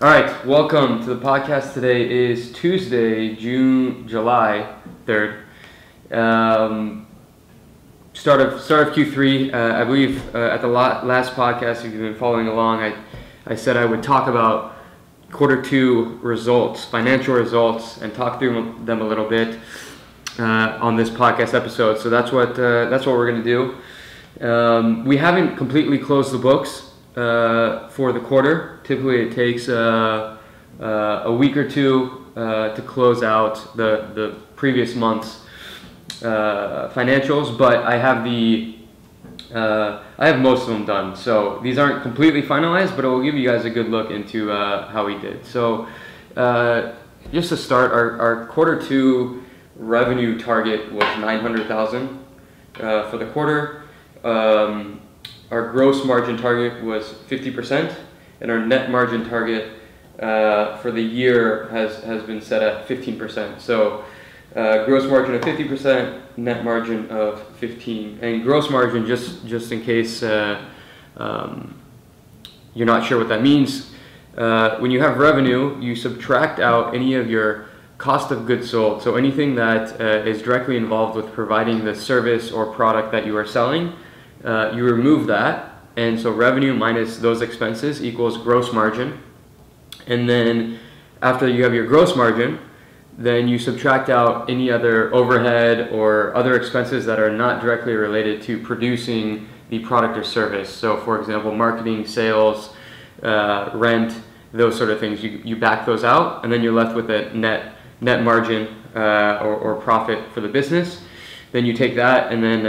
All right, welcome to the podcast. Today is Tuesday, July 3rd. Start of Q3. I believe at the last podcast, if you've been following along, I said I would talk about Q2 results, financial results, and talk through them a little bit on this podcast episode. So that's what we're going to do. We haven't completely closed the books for the quarter. Typically it takes a week or two to close out the previous month's financials, but I have most of them done. So these aren't completely finalized, but it will give you guys a good look into how we did. So just to start, our Q2 revenue target was $900,000 for the quarter. Our gross margin target was 50%, and our net margin target for the year has been set at 15%. So gross margin of 50%, net margin of 15%. And gross margin, just in case you're not sure what that means, when you have revenue, you subtract out any of your cost of goods sold. So anything that is directly involved with providing the service or product that you are selling, you remove that, and so revenue minus those expenses equals gross margin. And then after you have your gross margin, then you subtract out any other overhead or other expenses that are not directly related to producing the product or service. So for example, marketing, sales, rent, those sort of things, you back those out, and then you're left with a net margin or profit for the business. Then you take that and then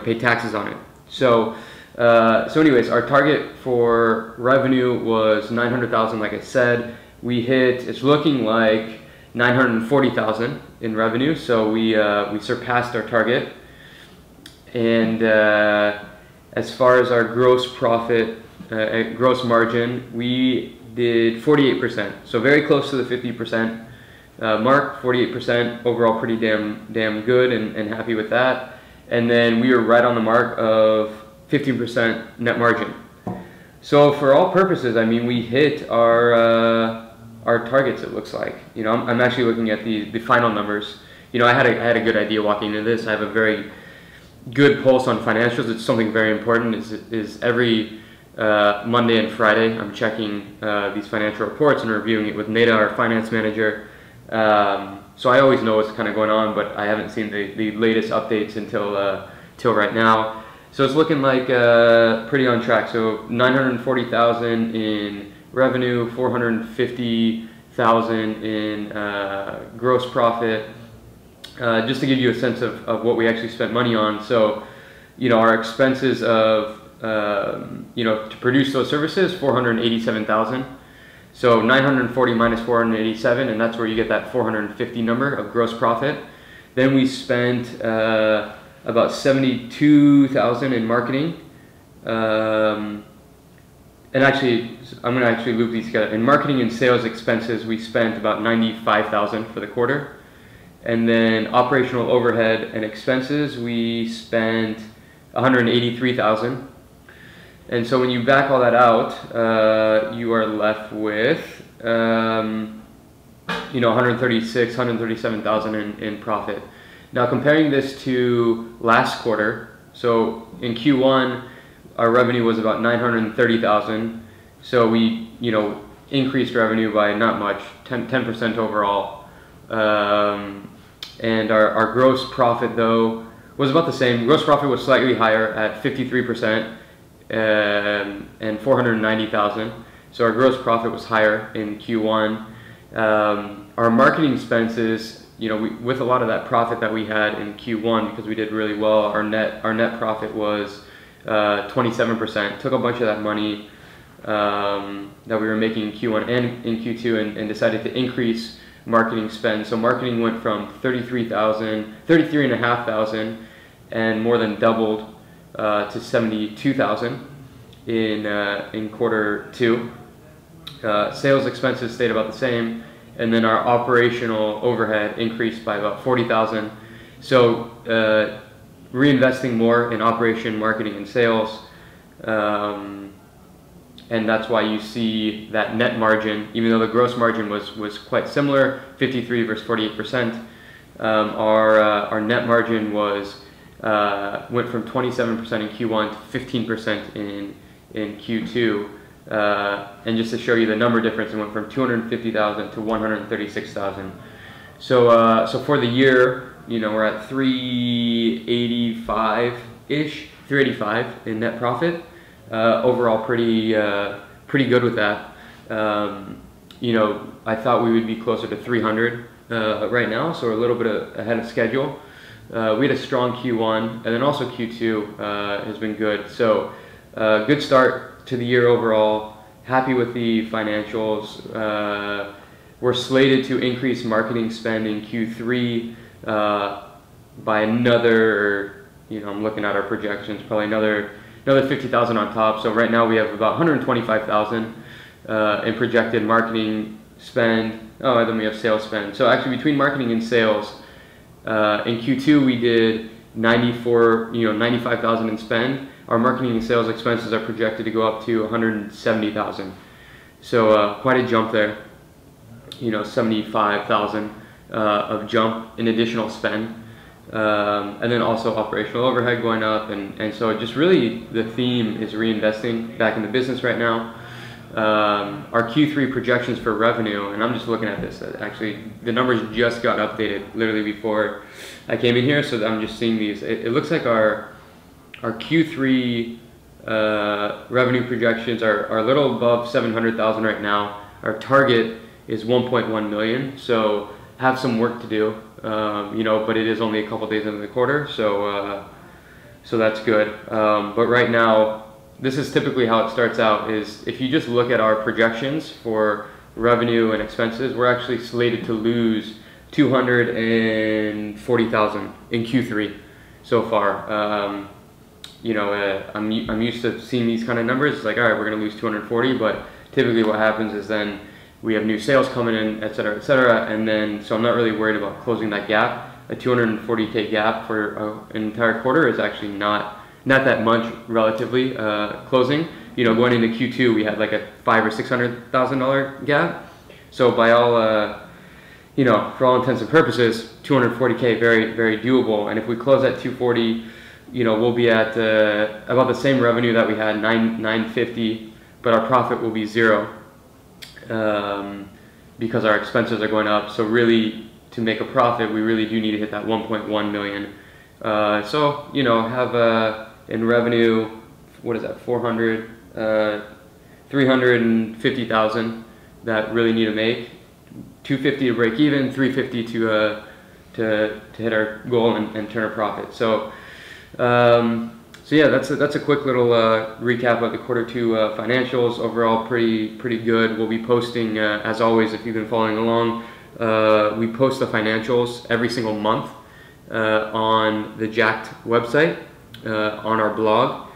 pay taxes on it. So anyways, our target for revenue was 900,000. Like I said, it's looking like 940,000 in revenue. So we surpassed our target. And as far as our gross profit, gross margin, we did 48%. So very close to the 50% mark. 48% overall, pretty damn good, and happy with that. And then we were right on the mark of 15% net margin. So for all purposes, I mean, we hit our targets. It looks like. I'm actually looking at the final numbers. I had a good idea walking into this. I have a very good pulse on financials. It's something very important. Is every Monday and Friday I'm checking these financial reports and reviewing it with Neda, our finance manager. So I always know what's kind of going on, but I haven't seen the latest updates till right now. So it's looking like pretty on track. So 940,000 in revenue, 450,000 in gross profit. Just to give you a sense of what we actually spent money on. So, our expenses of to produce those services, 487,000. So 940 minus 487, and that's where you get that 450 number of gross profit. Then we spent about 72,000 in marketing. And actually, I'm going to actually loop these together. In marketing and sales expenses, we spent about 95,000 for the quarter. And then operational overhead and expenses, we spent 183,000. And so when you back all that out, you are left with 137,000 in profit. Now comparing this to last quarter, so in Q1 our revenue was about 930,000. So we increased revenue by not much, 10% overall. And our gross profit though was about the same. Gross profit was slightly higher at 53%. And 490,000. So our gross profit was higher in Q1. Our marketing expenses, with a lot of that profit that we had in Q1, because we did really well, our net profit was 27%. Took a bunch of that money that we were making in Q1 and in Q2 and decided to increase marketing spend. So marketing went from 33,500 and more than doubled to 72,000 in Q2. Sales expenses stayed about the same, and then our operational overhead increased by about 40,000. So reinvesting more in operation, marketing, and sales and that's why you see that net margin, even though the gross margin was quite similar, 53 versus 48%. Our net margin went from 27% in Q1 to 15% in Q2. And just to show you the number difference, it went from 250,000 to 136,000. So for the year, we're at 385-ish, 385 in net profit. Overall, pretty good with that. I thought we would be closer to 300 right now, so we're a little bit ahead of schedule. We had a strong Q1, and then also Q2 has been good. So good start to the year overall. Happy with the financials. We're slated to increase marketing spend in Q3 by another, I'm looking at our projections, probably another 50,000 on top. So right now we have about 125,000 in projected marketing spend. Oh, and then we have sales spend. So actually between marketing and sales, in Q2 we did 95,000 in spend. Our marketing and sales expenses are projected to go up to 170,000. So quite a jump there. 75,000 of jump in additional spend. And then also operational overhead going up, and so just really the theme is reinvesting back in the business right now. Our Q3 projections for revenue, and I'm just looking at this, actually the numbers just got updated literally before I came in here, so I'm just seeing these. It looks like our Q3 revenue projections are a little above 700,000 right now. Our target is 1.1 million, so have some work to do, but it is only a couple days into the quarter, so that's good. But right now, this is typically how it starts out, is if you just look at our projections for revenue and expenses, we're actually slated to lose 240,000 in Q3 so far. I'm used to seeing these kind of numbers. It's like, all right, we're going to lose 240, but typically what happens is then we have new sales coming in, et cetera, and then, so I'm not really worried about closing that gap. A 240K gap for an entire quarter is actually not that much relatively closing. Going into Q2, we had like a $500,000 or $600,000 gap. So by all, for all intents and purposes, 240K very, very doable. And if we close at 240, we'll be at about the same revenue that we had, 950, but our profit will be zero. Because our expenses are going up. So really, to make a profit, we really do need to hit that 1.1 million. So have in revenue, what is that? 350,000 that really need to make. 250 to break even, 350 to hit our goal and turn a profit. So. So yeah, that's a quick little recap of the Q2 financials. Overall, pretty good. We'll be posting, as always, if you've been following along, we post the financials every single month on the Jacked website, on our blog.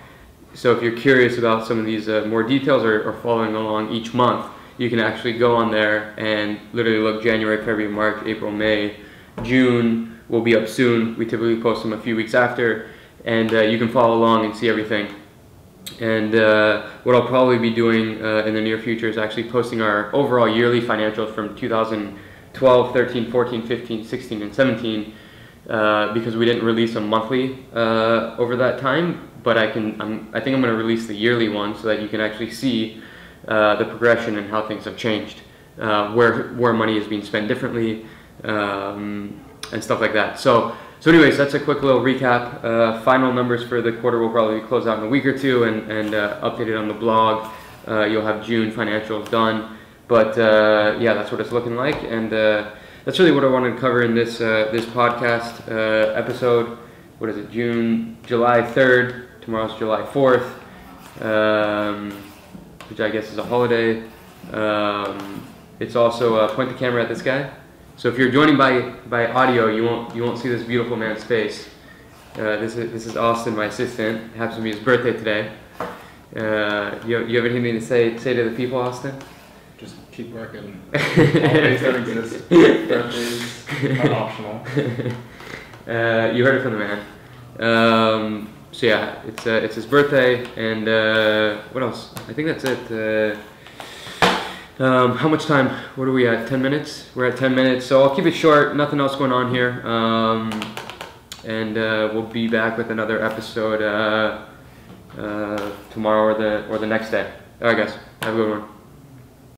So if you're curious about some of these more details or following along each month, you can actually go on there and literally look January, February, March, April, May, June will be up soon. We typically post them a few weeks after. And you can follow along and see everything. And what I'll probably be doing in the near future is actually posting our overall yearly financials from 2012, 13, 14, 15, 16, and 17 because we didn't release them monthly over that time. But I think I'm going to release the yearly one so that you can actually see the progression and how things have changed, where money is being spent differently, and stuff like that. So anyways, that's a quick little recap. Final numbers for the quarter will probably close out in a week or two and updated on the blog. You'll have June financials done. But yeah, that's what it's looking like. And that's really what I wanted to cover in this podcast episode. What is it? July 3rd. Tomorrow's July 4th, which I guess is a holiday. It's also point the camera at this guy. So if you're joining by audio, you won't see this beautiful man's face. This is Austin, my assistant. It happens to be his birthday today. You have anything to say to the people, Austin? Just keep working. Holidays that exist. Birthdays are optional. You heard it from the man. So yeah, it's his birthday, and what else? I think that's it. How much time? What are we at? 10 minutes? We're at 10 minutes, so I'll keep it short. Nothing else going on here. And we'll be back with another episode tomorrow or the next day. All right, guys. Have a good one.